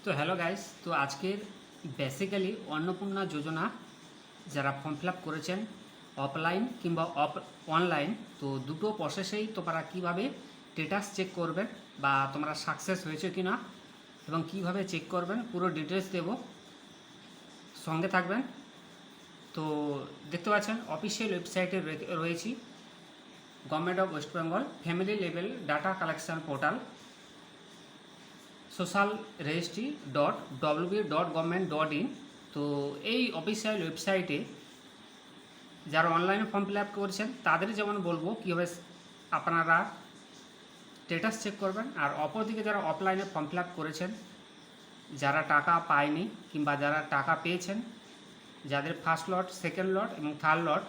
তো hello guys, তো আজকের বেসিক্যালি অন্নপূর্ণা যোজনা যারা ফর্ম ফিল আপ করেছেন অফলাইন কিংবা অনলাইন, তো দুটো প্রসেসেই তোমরা কীভাবে স্টেটাস চেক করবেন বা তোমরা সাকসেস হয়েছে কি না এবং কিভাবে চেক করবেন পুরো ডিটেলস দেব, সঙ্গে থাকবেন। তো দেখতে পাচ্ছেন অফিসিয়াল ওয়েবসাইটে রয়েছি government of West Bengal family level data collection portal social registry .wb.government.in। তো এই অফিসিয়াল ওয়েবসাইটে যারা অনলাইনে ফর্ম ফিল আপ করেছেন তাদের যেমন বলবো কীভাবে আপনারা স্ট্যাটাস চেক করবেন, আর অপরদিকে যারা অফলাইনে ফর্ম ফিল আপ করেছেন যারা টাকা পায়নি কিংবা যারা টাকা পেয়েছেন, যাদের ফার্স্ট লট, সেকেন্ড লট এবং থার্ড লট,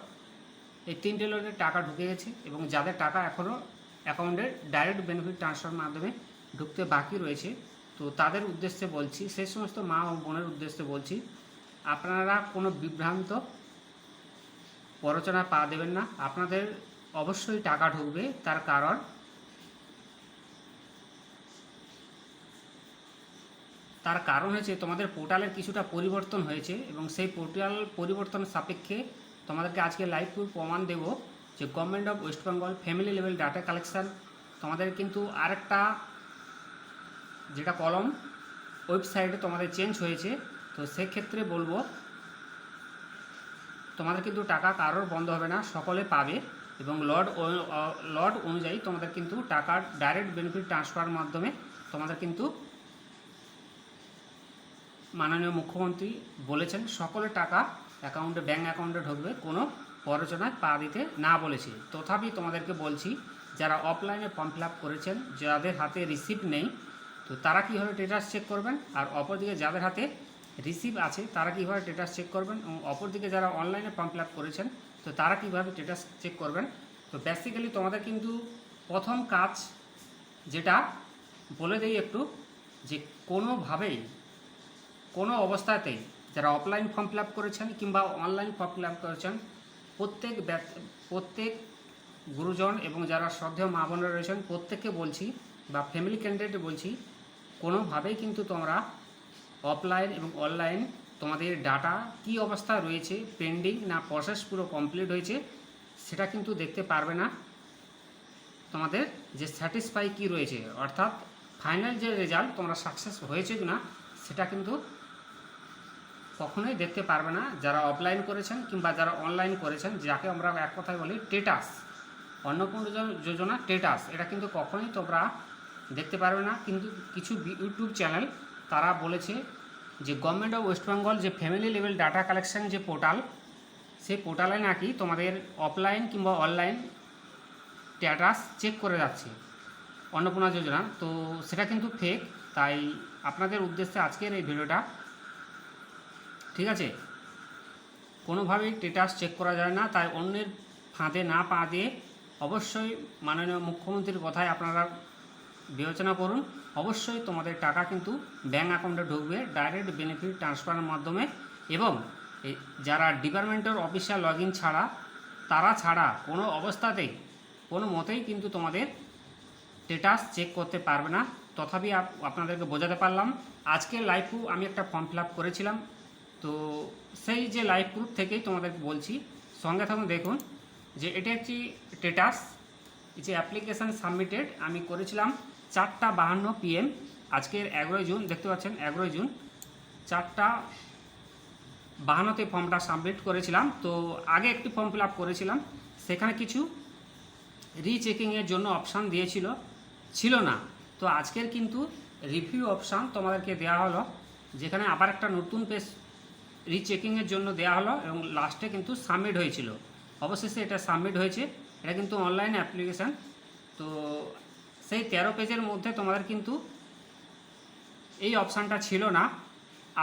এই তিনটে লটের টাকা ঢুকে গেছে এবং যাদের টাকা এখনও অ্যাকাউন্টে ডাইরেক্ট বেনিফিট ট্রান্সফার মাধ্যমে ঢুকতে বাকি রয়েছে, তো তাদের উদ্দেশ্যে বলছি, সেই সমস্ত মা ও বোনের উদ্দেশ্যে বলছি, আপনারা কোনো বিভ্রান্ত প্ররোচনা পা দেবেন না। আপনাদের অবশ্যই টাকা ঢুকবে, তার কারণ হচ্ছে তোমাদের পোর্টালের কিছুটা পরিবর্তন হয়েছে এবং সেই পোর্টাল পরিবর্তন সাপেক্ষে তোমাদেরকে আজকে লাইভ প্রমাণ দেব যে government of West Bengal family level data collection তোমাদের কিন্তু আরেকটা যেটা কলম ওয়েবসাইটে তোমাদের চেঞ্জ হয়েছে। তো সেক্ষেত্রে বলবো তোমাদের কিন্তু টাকা কারোর বন্ধ হবে না, সকলে পাবে এবং লট অনুযায়ী তোমাদের কিন্তু টাকার ডাইরেক্ট বেনিফিট ট্রান্সফার মাধ্যমে তোমাদের কিন্তু মাননীয় মুখ্যমন্ত্রী বলেছেন সকলের টাকা অ্যাকাউন্টে, ব্যাঙ্ক অ্যাকাউন্টে ঢুকবে, কোনো প্ররোচনায় পা দিতে না বলেছে। তথাপি তোমাদেরকে বলছি যারা অফলাইনে ফর্ম ফিল আপ করেছেন, যাদের হাতে রিসিপ্ট নেই, তো তারা কীভাবে স্ট্যাটাস চেক করবেন, আর অপরদিকে যাদের হাতে রিসিপ্ট আছে তারা কীভাবে স্ট্যাটাস চেক করবেন, এবং অপরদিকে যারা অনলাইনে ফর্ম ফিল আপ করেছেন তো তারা কীভাবে স্ট্যাটাস চেক করবেন। তো বেসিক্যালি তোমাদের কিন্তু প্রথম কাজ যেটা বলে দিই একটু, যে কোনোভাবেই কোনো অবস্থাতেই যারা অফলাইন ফর্ম ফিল আপ করেছেন কিংবা অনলাইন ফর্ম ফিল আপ করেছেন প্রত্যেক গুরুজন এবং যারা শ্রদ্ধেয় মা বোনরা রয়েছেন প্রত্যেককে বলছি বা ফ্যামিলি ক্যান্ডিডেট বলছি, কোনোভাবেই কিন্তু তোমরা অফলাইন এবং অনলাইন তোমাদের ডাটা কী অবস্থা রয়েছে, পেন্ডিং না প্রসেস পুরো কমপ্লিট হয়েছে, সেটা কিন্তু দেখতে পারবে না। তোমাদের যে স্যাটিসফাই কী রয়েছে, অর্থাৎ ফাইনাল যে রেজাল্ট তোমরা সাকসেস হয়েছে কি না, সেটা কিন্তু কখনোই দেখতে পারবে না যারা অফলাইন করেছেন কিংবা যারা অনলাইন করেছেন, যাকে আমরা এক কথায় বলি স্ট্যাটাস, অন্নপূর্ণা যোজনা স্ট্যাটাস, এটা কিন্তু কখনোই তোমরা দেখতে পারবে না। কিন্তু কিছু ইউটিউব চ্যানেল তারা বলেছে যে গভর্নমেন্ট অফ ওয়েস্ট বেঙ্গল যে ফ্যামিলি লেভেল ডাটা কালেকশন যে পোর্টাল, সেই পোর্টালে নাকি তোমাদের অফলাইন কিংবা অনলাইন স্ট্যাটাস চেক করে যাচ্ছে অন্নপূর্ণা যোজনা, তো সেটা কিন্তু ফেক। তাই আপনাদের উদ্দেশ্যে আজকের এই ভিডিওটা, ঠিক আছে, কোনোভাবেই স্ট্যাটাস চেক করা যায় না, তাই অন্যের ফাঁদে না পা দিয়ে অবশ্যই মাননীয় মুখ্যমন্ত্রীর কথায় আপনারা বিবেচনা করুন। অবশ্যই তোমাদের টাকা কিন্তু ব্যাঙ্ক অ্যাকাউন্টে ঢুকবে ডাইরেক্ট বেনিফিট ট্রান্সফারের মাধ্যমে, এবং যারা ডিপার্টমেন্টের অফিসিয়াল লগ ইন তারা ছাড়া কোনো অবস্থাতেই কোনো মতেই কিন্তু তোমাদের স্ট্যাটাস চেক করতে পারবে না। তথাপি আপনাদেরকে বোঝাতে পারলাম। আজকে লাইভ প্রুফ আমি একটা ফর্ম ফিল আপ করেছিলাম, তো সেই যে লাইভ প্রুফ থেকেই তোমাদেরকে বলছি, সঙ্গে থাকুন। দেখুন যে এটা একটি স্ট্যাটাস, যে অ্যাপ্লিকেশান সাবমিটেড আমি করেছিলাম 4:52 PM, আজকের 11 জুন, দেখতে পাচ্ছেন 11 জুন 4:52 ফর্মটা সাবমিট করেছিলাম। তো আগে একটি ফর্ম ফিল আপ করেছিলাম, সেখানে কিছু রিচেকিংয়ের জন্য অপশান ছিল না, তো আজকের কিন্তু রিভিউ অপশান তোমাদেরকে দেওয়া হলো, যেখানে আবার একটা নতুন পেজ রিচেকিংয়ের জন্য দেওয়া হলো এবং লাস্টে কিন্তু সাবমিট হয়েছিল। অবশেষে এটা সাবমিট হয়েছে, এটা কিন্তু অনলাইন অ্যাপ্লিকেশান। তো সেই 13 পেজের মধ্যে তোমাদের কিন্তু এই অপশানটা ছিল না।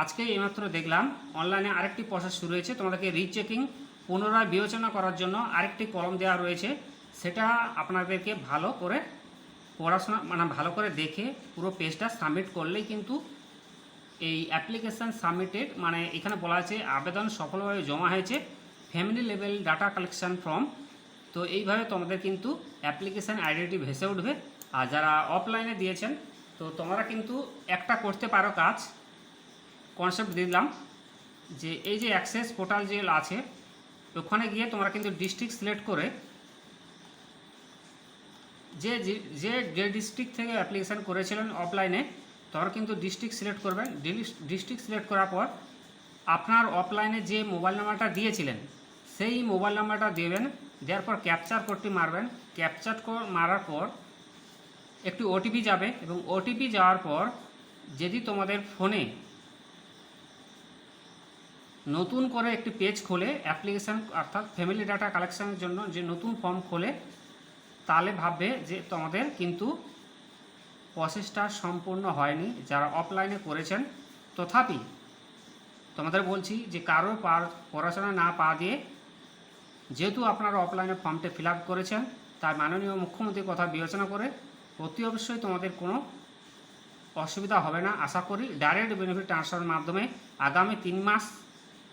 আজকে এইমাত্র দেখলাম অনলাইনে আরেকটি প্রসেস শুরু হয়েছে, তোমাদেরকে রিচেকিং পুনরায় বিবেচনা করার জন্য আরেকটি কলম দেওয়া রয়েছে, সেটা আপনাদেরকে ভালো করে পড়াশোনা ভালো করে দেখে পুরো পেজটা সাবমিট করলেই কিন্তু এই অ্যাপ্লিকেশান সাবমিটেড, এখানে বলা আছে আবেদন সফলভাবে জমা হয়েছে family level data collection form. তো এইভাবে তোমাদের কিন্তু অ্যাপ্লিকেশান আইডিটি ভেসে উঠবে। আর যারা অফলাইনে দিয়েছেন, তো তোমরা কিন্তু একটা করতে পারো কাজ, কনসেপ্ট দিলাম যে এই যে অ্যাক্সেস পোর্টাল যে আছে ওখানে গিয়ে তোমরা কিন্তু ডিস্ট্রিক্ট সিলেক্ট করে যে যে যে ডিস্ট্রিক্ট থেকে অ্যাপ্লিকেশান করেছিলেন অফলাইনে তোমরা কিন্তু ডিস্ট্রিক্ট সিলেক্ট করবেন। ডিস্ট্রিক্ট সিলেক্ট করার পর আপনার অফলাইনে যে মোবাইল নাম্বারটা দিয়েছিলেন সেই মোবাইল নাম্বারটা দেবেন, দেওয়ার পর ক্যাপচার কোডটি মারবেন। ক্যাপচার কোড মারার পর একটু ওটিপি যাবে এবং ওটিপি যাওয়ার পর যদি তোমাদের ফোনে নতুন করে একটি পেজ খোলে অ্যাপ্লিকেশান অর্থাৎ ফ্যামিলি ডাটা কালেকশানের জন্য যে নতুন ফর্ম খোলে, তাহলে ভাববে যে তোমাদের কিন্তু প্রসেসটা সম্পূর্ণ হয়নি যারা অফলাইনে করেছেন। তথাপি তোমাদের বলছি যে কারোর পড়াশোনা না পা দিয়ে যেহেতু আপনারা অফলাইনে ফর্মটা ফিল আপ করেছেন, তার মাননীয় মুখ্যমন্ত্রীর কথা বিবেচনা করে অতি অবশ্যই তোমাদের কোনো অসুবিধা হবে না। আশা করি ডাইরেক্ট বেনিফিট ট্রান্সফারের মাধ্যমে আগামী 3 মাস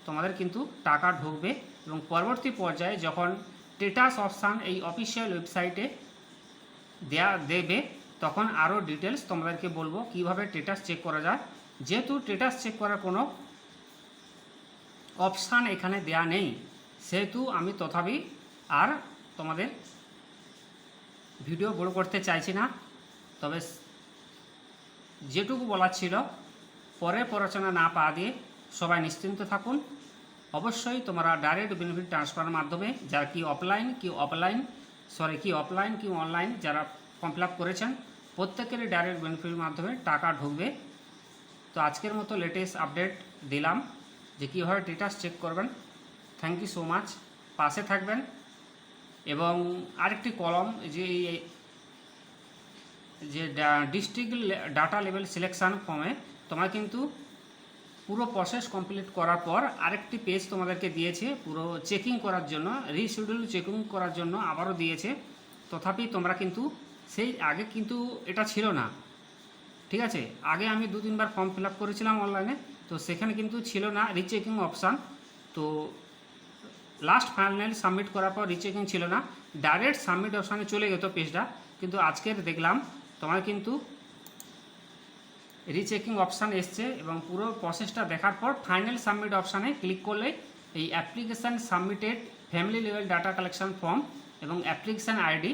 তোমাদের কিন্তু টাকা ঢুকবে এবং পরবর্তী পর্যায়ে যখন স্ট্যাটাস অপশান এই অফিসিয়াল ওয়েবসাইটে দেবে তখন আরও ডিটেলস তোমাদেরকে বলবো কিভাবে স্ট্যাটাস চেক করা যায়। যেহেতু স্ট্যাটাস চেক করার কোনো অপশান এখানে দেয়া নেই সেহেতু আমি তথাপি আর তোমাদের ভিডিও বড় করতে চাইছি না। তবে যেটুকু বলার ছিল পরে পড়াশোনা না পা দিয়ে সবাই নিশ্চিন্ত থাকুন। অবশ্যই তোমরা ডাইরেক্ট বেনিফিট ট্রান্সফারের মাধ্যমে যারা কি অফলাইন কি অনলাইন যারা ফর্ম ফিল আপ করেছেন প্রত্যেকেরই ডাইরেক্ট বেনিফিটের মাধ্যমে টাকা ঢুকবে। তো আজকের মতো লেটেস্ট আপডেট দিলাম যে কীভাবে স্ট্যাটাস চেক করবেন। থ্যাংক ইউ সো মাচ, পাশে থাকবেন। এবং আরেকটি কলম যে ডিস্ট্রিক্ট ডাটা লেভেল সিলেকশান ফর্মে তোমরা কিন্তু পুরো প্রসেস কমপ্লিট করার পর আরেকটি পেজ তোমাদেরকে দিয়েছে পুরো চেকিং করার জন্য, রিশিডিউল চেকিং করার জন্য আবারও দিয়েছে। তথাপি তোমরা কিন্তু সেই আগে কিন্তু এটা ছিল না, ঠিক আছে। আগে আমি 2-3 বার ফর্ম ফিল আপ করেছিলাম অনলাইনে, তো সেখানে কিন্তু ছিল না রিচেকিং অপশান। তো লাস্ট ফাইনাল সাবমিট করার পর রিচেকিং ছিল না, ডাইরেক্ট সাবমিট অপশানে চলে যেত পেজটা। কিন্তু আজকের দেখলাম তোমার কিন্তু রিচেকিং অপশান এসছে এবং পুরো প্রসেসটা দেখার পর ফাইনাল সাবমিট অপশানে ক্লিক করলে এই application submitted family level data collection form এবং অ্যাপ্লিকেশান আইডি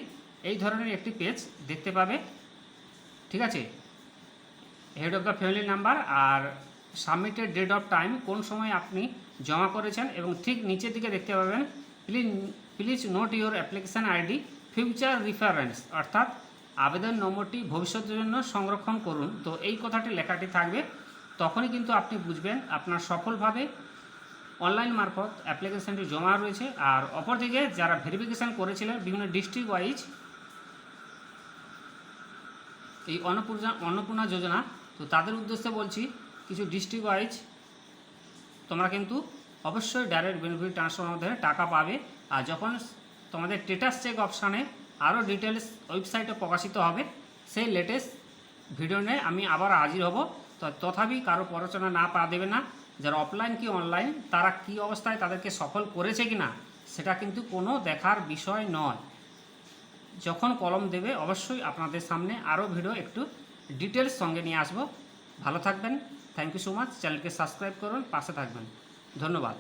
এই ধরনের একটি পেজ দেখতে পাবে, ঠিক আছে। Head of the family number আর সাবমিটেড ডেট অফ টাইম কোন সময় আপনি জমা করেছেন এবং ঠিক নিচের দিকে দেখতে পাবেন please note your application ID future reference, অর্থাৎ আবেদন নম্বরটি ভবিষ্যতের জন্য সংরক্ষণ করুন। তো এই কথাটি লেখাটি থাকবে, তখনই কিন্তু আপনি বুঝবেন আপনার সফলভাবে অনলাইন মারফত অ্যাপ্লিকেশানটি জমা রয়েছে। আর অপরদিকে যারা ভেরিফিকেশান করেছিলেন বিভিন্ন ডিস্ট্রিক্ট ওয়াইজ এই অন্নপূর্ণা যোজনা, তো তাদের উদ্দেশ্যে বলছি কিছু ডিস্ট্রিক্ট ওয়াইজ তোমরা কিন্তু অবশ্যই ডাইরেক্ট বেনিফিট ট্রান্সফারের মাধ্যমে টাকা পাবে। আর যখন তোমাদের স্ট্যাটাস চেক অপশানে আরও ডিটেলস ওয়েবসাইটে প্রকাশিত হবে সেই লেটেস্ট ভিডিও নিয়ে আমি আবার হাজির হব। তো তথাপি কারো পড়াশোনা না পা দেবে না, যারা অফলাইন কি অনলাইন তারা কি অবস্থায় তাদেরকে সফল করেছে কি না সেটা কিন্তু কোনো দেখার বিষয় নয়। যখন কলম দেবে অবশ্যই আপনাদের সামনে আরও ভিডিও একটু ডিটেলস সঙ্গে নিয়ে আসবো। ভালো থাকবেন, থ্যাংক ইউ সো মাচ। চ্যানেলকে সাবস্ক্রাইব করুন, পাশে থাকবেন, ধন্যবাদ।